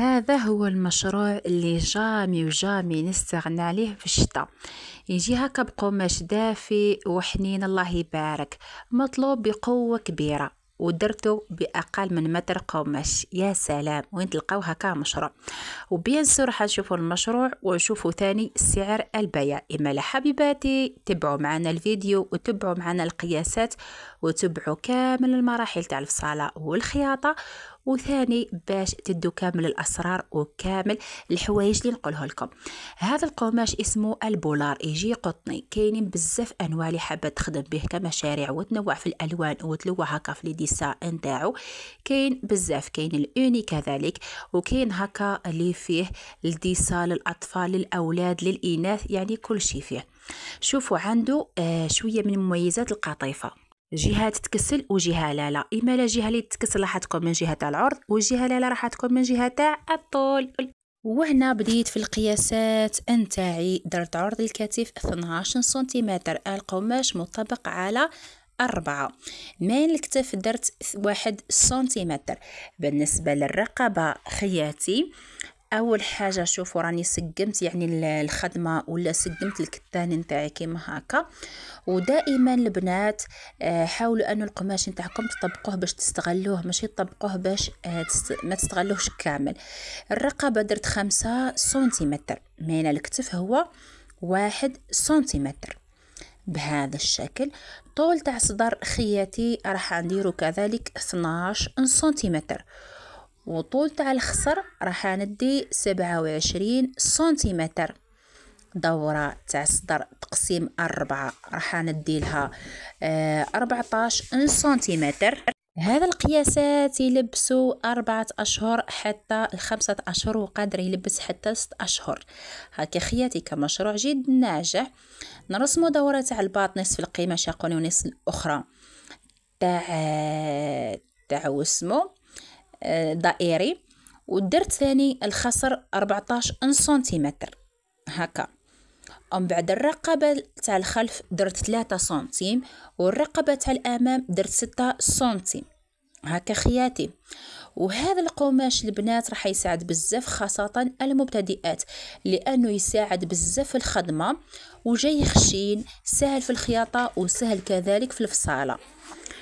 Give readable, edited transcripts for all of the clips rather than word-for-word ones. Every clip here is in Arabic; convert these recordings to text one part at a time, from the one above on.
هذا هو المشروع اللي جامي نستغنى عليه في الشتاء. يجي هكا بقماش دافي وحنين الله يبارك، مطلوب بقوة كبيرة ودرته بأقل من متر قماش. يا سلام، وين تلقاو هكا مشروع؟ وبيان سور راح نشوفوا المشروع ونشوفوا ثاني سعر البيع. إما حبيباتي تبعوا معنا الفيديو وتبعوا معنا القياسات وتبعوا كامل المراحل تاع الفصالة والخياطة، وثاني باش تدوا كامل الاسرار وكامل الحوايج اللي نقوله لكم. هذا القماش اسمه البولار، يجي قطني. كاينين بزاف انواع اللي حابه تخدم به كمشاريع وتنوع في الالوان وتلوع هكا في لي ديسا نتاعو. كاين بزاف، كاين الاوني كذلك، وكاين هكا اللي فيه الديسا للاطفال للاولاد للاناث، يعني كل شيء فيه. شوفوا عنده شويه من مميزات القطيفه، جهة تتكسل وجهة لا. إما لا جهة اللي تتكسل راح تكون من جهة تاع العرض، والجهة لا راح تكون من جهة تاع الطول. وهنا بديت في القياسات نتاعي. درت عرض الكتف 12 سنتيمتر، القماش مطبق على 4. مين الكتف درت 1 سنتيمتر. بالنسبة للرقبة خياتي، اول حاجه شوفوا راني سقمت يعني الخدمه ولا سقمت الكتان نتاعي كيما هكا. ودائما البنات حاولوا انه القماش نتاعكم تطبقوه باش تستغلوه، ماشي تطبقوه باش ما تستغلوهش كامل. الرقبه درت 5 سنتيمتر، من الكتف هو 1 سنتيمتر بهذا الشكل. طول تاع صدر خياتي راح نديرو كذلك 12 سنتيمتر، وطول تاع الخصر راح ندي 27 سنتيمتر. دورة تاع الصدر تقسيم 4 راح ندي لها 14 سنتيمتر. هذا القياسات يلبسوا 4 أشهر حتى 5 أشهر، وقادر يلبس حتى 6 أشهر. هكا خياتي كمشروع جد ناجح. نرسموا دورة تاع الباط نصف القيمة شاقوني ونصف الأخرى تاع وسمو دائري. ودرت ثاني الخصر 14 سنتيمتر هكا. ومن بعد الرقبة تاع الخلف درت 3 سنتيم، والرقبة تاع الأمام درت 6 سنتيم هكا خياتي. وهذا القماش البنات راح يساعد بزاف خاصة المبتدئات، لأنه يساعد بزاف في الخدمة، وجاي خشين، سهل في الخياطة وسهل كذلك في الفصالة.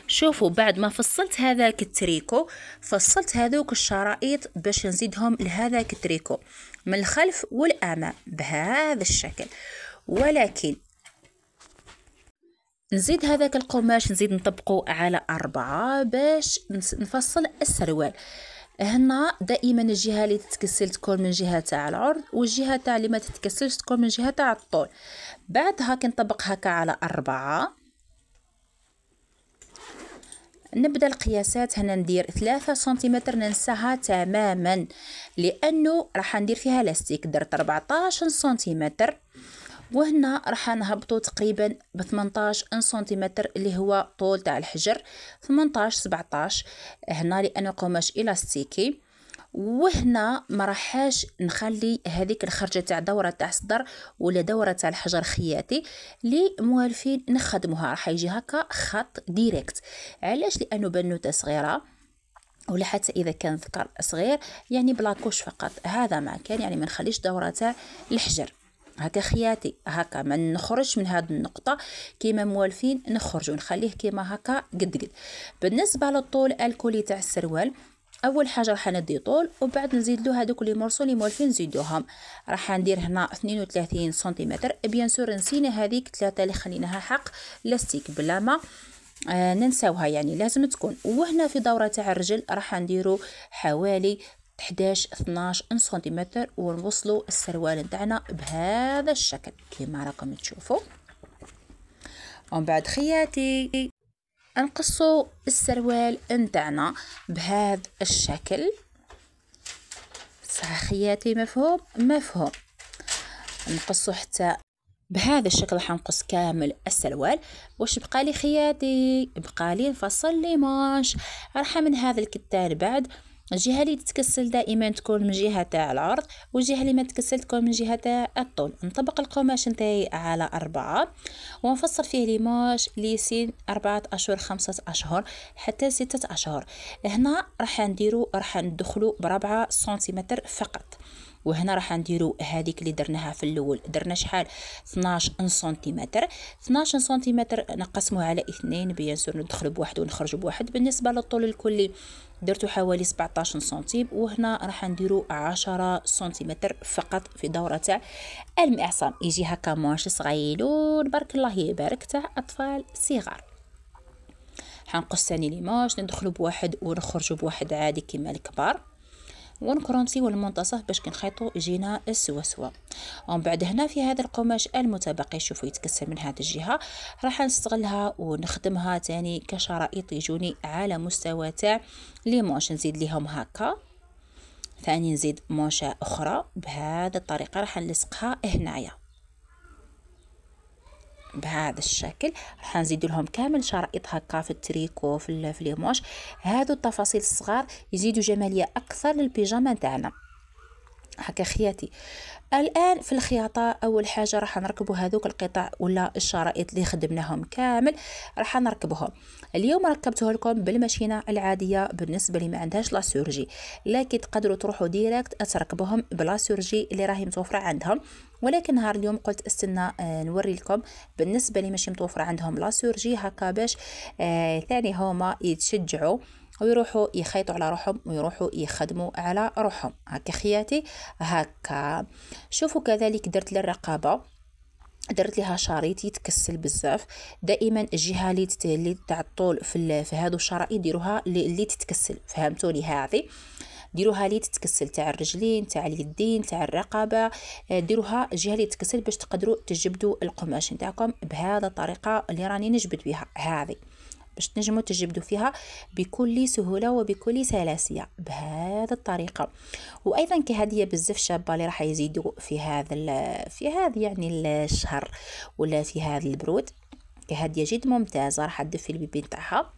شوفوا بعد ما فصلت هذاك التريكو، فصلت هذوك الشرائط باش نزيدهم لهذاك التريكو من الخلف والامام بهذا الشكل. ولكن نزيد هذاك القماش نزيد نطبقه على 4 باش نفصل السروال. هنا دائما الجهه اللي تتكسل تكون من جهه تاع العرض، والجهه تاع اللي ما تتكسلش تكون من جهه تاع الطول. بعدها كنطبق هكا على 4. نبدا القياسات. هنا ندير 3 سنتيمتر، ننساها تماما لانه راح ندير فيها لاستيك. درت 14 سنتيمتر، وهنا راح نهبطوا تقريبا ب 18 سنتيمتر اللي هو طول تاع الحجر. 18 17 هنا لانه قماش الاستيكي. وهنا ما راحاش نخلي هذيك الخرجه تاع دوره تاع صدر ولا دوره تاع الحجر خياتي اللي موالفين نخدموها، راح يجي هكا خط ديريكت. علاش؟ لانه بنوته صغيره ولا حتى اذا كان ذكر صغير يعني بلاكوش فقط، هذا ما كان يعني ما نخليش دوره تاع الحجر هكا خياتي. هكا ما نخرج من هذه النقطه كيما موالفين نخرج ونخليه كيما هكا قد. بالنسبه للطول الكلي تاع السروال، اول حاجه راح ندي طول، وبعد نزيد له هذوك اللي مرسول اللي موالفين نزيدوهم. راح ندير هنا 32 سنتيمتر. بيان سور نسينا هذيك 3 اللي خليناها حق لاستيك بلا ما ننساوها، يعني لازم تكون. وهنا في دوره تاع الرجل راح نديرو حوالي 11 12 سنتيمتر، ونوصلوا السروال نتاعنا بهذا الشكل كما راكم تشوفوا. ومن بعد خياتي نقصوا السروال نتاعنا بهذا الشكل. صح خياتي؟ مفهوم؟ مفهوم. نقصوا حتى بهذا الشكل. راح نقص كامل السروال. واش بقى لي خياتي؟ بقى لي نفصل لي مانش. راح من هذا الكتان بعد الجهه اللي تتكسل دائما تكون من جهه تاع العرض، والجهه اللي ما تتكسل تكون من جهه تاع الطول. نطبق القماش نتاعي على 4 ونفصل فيه ليماج لسن 4 اشهر 5 اشهر حتى 6 اشهر. هنا راح ندخلو ب4 سنتيمتر فقط، وهنا راح نديرو هذيك اللي درناها في الاول، درنا شحال 12 سنتيمتر. 12 سنتيمتر نقسموه على 2 بيان سور، ندخلو بواحد ونخرجوا بواحد. بالنسبه للطول الكلي درتو حوالي 17 سنتيم، وهنا راح نديرو 10 سنتيمتر فقط في دوره تاع المعصم. يجي هكا مانش صغيرون بارك الله يبارك تاع اطفال صغار. حنقص ثاني ليماج، ندخلو بواحد ونخرجوا بواحد عادي كيما الكبار، ونكرونسيو المنتصف باش كنخيطو يجينا سوا. ومن بعد هنا في هذا القماش المتبقي شوفوا يتكسر من هذه الجهه، راح نستغلها ونخدمها تاني كشرائط يجوني على مستوى تاع لي مونش. نزيد ليهم هكا، ثاني نزيد مونشه اخرى بهذه الطريقه، راح نلصقها هنايا بهذا الشكل. راح نزيد لهم كامل شرائط هكا في التريكو في ليموش. هادو التفاصيل الصغار يزيدوا جماليه اكثر للبيجاما تاعنا هكا خياتي. الان في الخياطه اول حاجه راح نركبوا هذوك القطع ولا الشرائط اللي خدمناهم كامل، راح نركبهم. اليوم ركبته لكم بالماشينه العاديه بالنسبه اللي ما عندهاش لاسورجي، لكن تقدروا تروحوا ديريكت تركبوهم بلاسورجي اللي راهي متوفره عندهم. ولكن نهار اليوم قلت استنى نوري لكم بالنسبه اللي ماشي متوفره عندهم لاسورجي هكا باش ثاني هما يتشجعوا ويروحوا يخيطوا على روحهم ويروحوا يخدموا على روحهم هكا خياتي. هكا شوفوا كذلك درت للرقبه، درت لها شريط يتكسل بزاف. دائما الجهه اللي تاع الطول في هادو الشرائط ديروها اللي تتكسل، فهمتوني؟ هذه ديروها لي تتكسل تاع الرجلين تاع اليدين تاع الرقبه، ديروها الجهه اللي تتكسل باش تقدروا تجبدوا القماش نتاعكم بهذا الطريقه اللي راني نجبد بها هذه، باش تنجموا تجبدوا فيها بكل سهوله وبكل سلاسيه بهذه الطريقه. وايضا كهديه بزاف شابه اللي راح يزيدوا في هذا يعني الشهر ولا في هذا البرود، كهديه جد ممتازه راح تدفي البيبي تاعها.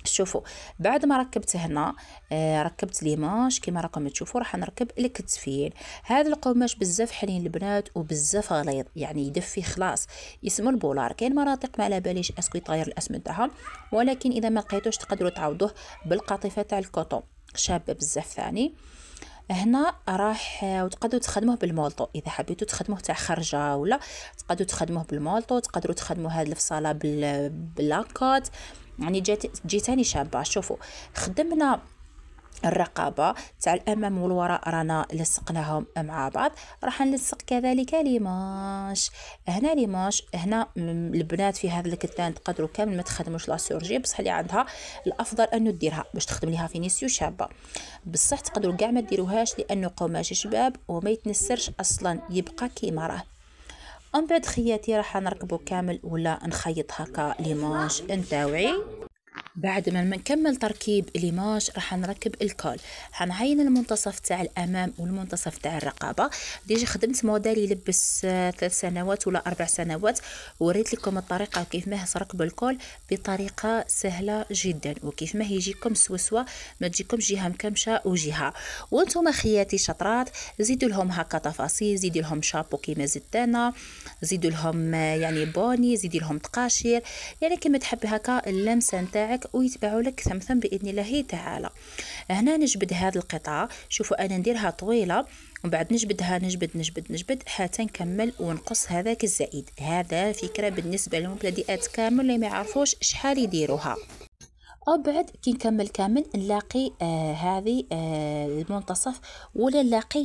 شوفوا بعد ما ركبت هنا ركبت ليماج كما راكم تشوفوا، راح نركب الكتفين. هذا القماش بزاف حنين البنات وبزاف غليظ يعني يدفي خلاص، اسمه البولار. كاين مناطق ما على باليش اسكو يطير الاسم تاعهم، ولكن اذا ما لقيتوش تقدروا تعوضوه بالقطيفه تاع الكوطون شابه بزاف ثاني. هنا راح وتقدروا تخدموه بالمولطو اذا حبيتوا تخدموه تاع خرجه، ولا تقدروا تخدموه بالمولطو، تقدروا تخدموا هذه الفصاله باللاكوت، يعني جيتاني شابه. شوفوا خدمنا الرقبه تاع الامام والوراء رانا لصقناهم مع بعض، راح نلصق كذلك ليماج. هنا ليماج هنا البنات في هذا الكتان تقدروا كامل ما تخدموش لاسورجي، بصح اللي عندها الافضل انه ديرها باش تخدم ليها فينيسيو شابه. بصح تقدروا كاع ما ديروهاش لانه قماش شباب وما يتنسرش اصلا يبقى كيما راه. ومن بعد خياتي راح نركبو كامل ولا نخيط هكا ليماج نتاوعي. بعد ما نكمل تركيب ليماج راح نركب الكول. حنعين المنتصف تاع الامام والمنتصف تاع الرقبه. ديجا خدمت موديل يلبس 3 سنوات ولا 4 سنوات، وريت لكم الطريقه كيف ما تركب الكول بطريقه سهله جدا، وكيف ما يجيكم سوسوه ما تجيكم جهه مكمشه وجهه. وانتم خياتي شطرات زيدوا لهم هكا تفاصيل، زيدوا لهم شابو كيما زدت انا، زيدوا لهم يعني بوني، زيدوا لهم تقاشير، يعني كما تحبي هكا اللمسه نتاعك ويتبعوا لك ثمثم باذن الله تعالى. هنا نجبد هذه القطعه، شوفوا انا نديرها طويله ومن بعد نجبدها نجبد حتى نكمل ونقص هذاك الزائد. هذا فكره بالنسبه للمبتدئات كامل اللي ما يعرفوش شحال يديروها. او بعد كي نكمل كامل نلاقي هذه المنتصف ولا نلاقي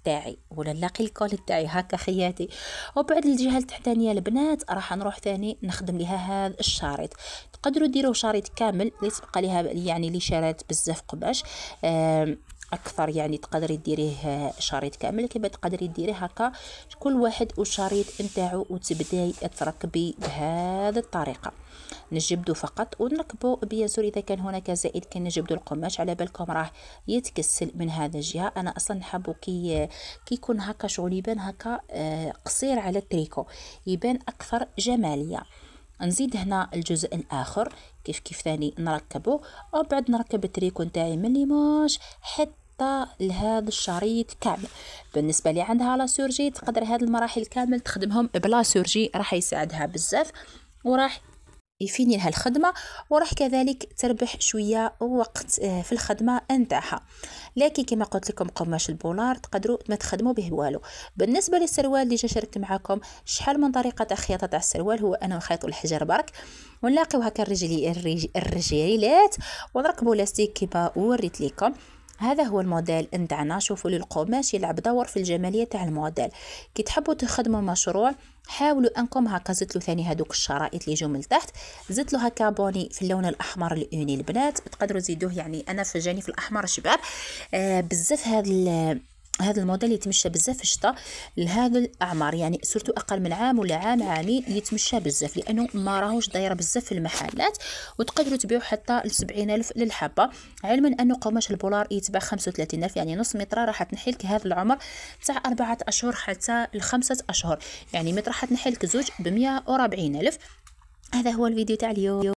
تاعي ولا نلاقي الكول تاعي هكا خياتي. وبعد الجهه التحتانيه البنات راح نروح ثاني نخدم لها هذا الشريط. تقدروا ديروا شريط كامل اللي تبقى لها يعني اللي شرات بزاف قباش اكثر، يعني تقدري ديريه شريط كامل كما تقدري ديريه هكا كل واحد والشريط نتاعو وتبداي تركبي بهذه الطريقه. نجبدو فقط ونركبو بيان سور اذا كان هناك زائد كان نجبدو القماش على بالكم راه يتكسل من هذا الجهه. انا اصلا نحبو كي يكون هكا شغل يبان هكا قصير على التريكو، يبان اكثر جماليه. نزيد هنا الجزء الاخر كيف ثاني نركبه، وبعد نركب التريكو نتاعي من ليماج حتى لهذا الشريط كامل. بالنسبه لي عندها لا سورجي تقدر هذه المراحل كامل تخدمهم بلا سورجي، راح يساعدها بزاف وراح يفيني لها الخدمة، وراح كذلك تربح شوية وقت في الخدمة نتاعها. لكن كما قلت لكم قماش البولار تقدروا ما تخدموا به والو. بالنسبة للسروال اللي جا شاركت معكم شحال من طريقة تاع خياطة تاع السروال، هو انا نخيط الحجر برك ونلاقيو هكا الرجيلات ونركبوا لاستيك كما وريت لكم. هذا هو الموديل نتاعنا. شوفوا لي القماش يلعب دور في الجماليه تاع الموديل. كي تحبوا تخدموا مشروع حاولوا انكم هكا زدتلو ثاني هذوك الشرائط اللي جو من تحت، زدتلو هكا بوني في اللون الاحمر اليوني البنات تقدروا تزيدوه، يعني انا فجاني في الاحمر شباب بزاف. هذا الموديل يتمشى بزاف في الشتاء لهذا الاعمار، يعني سورتو اقل من عام ولا عامين يتمشى بزاف لانه ما راهوش دايره بزاف في المحلات، وتقدروا تبيعوا حتى ل 70,000 للحبه، علما انه قماش البولار يتباع 35,000، يعني نص متر راح تنحيلك هذا العمر تاع 4 اشهر حتى ل5 اشهر، يعني متر راح تنحيلك زوج ب 140,000. هذا هو الفيديو تاع اليوم.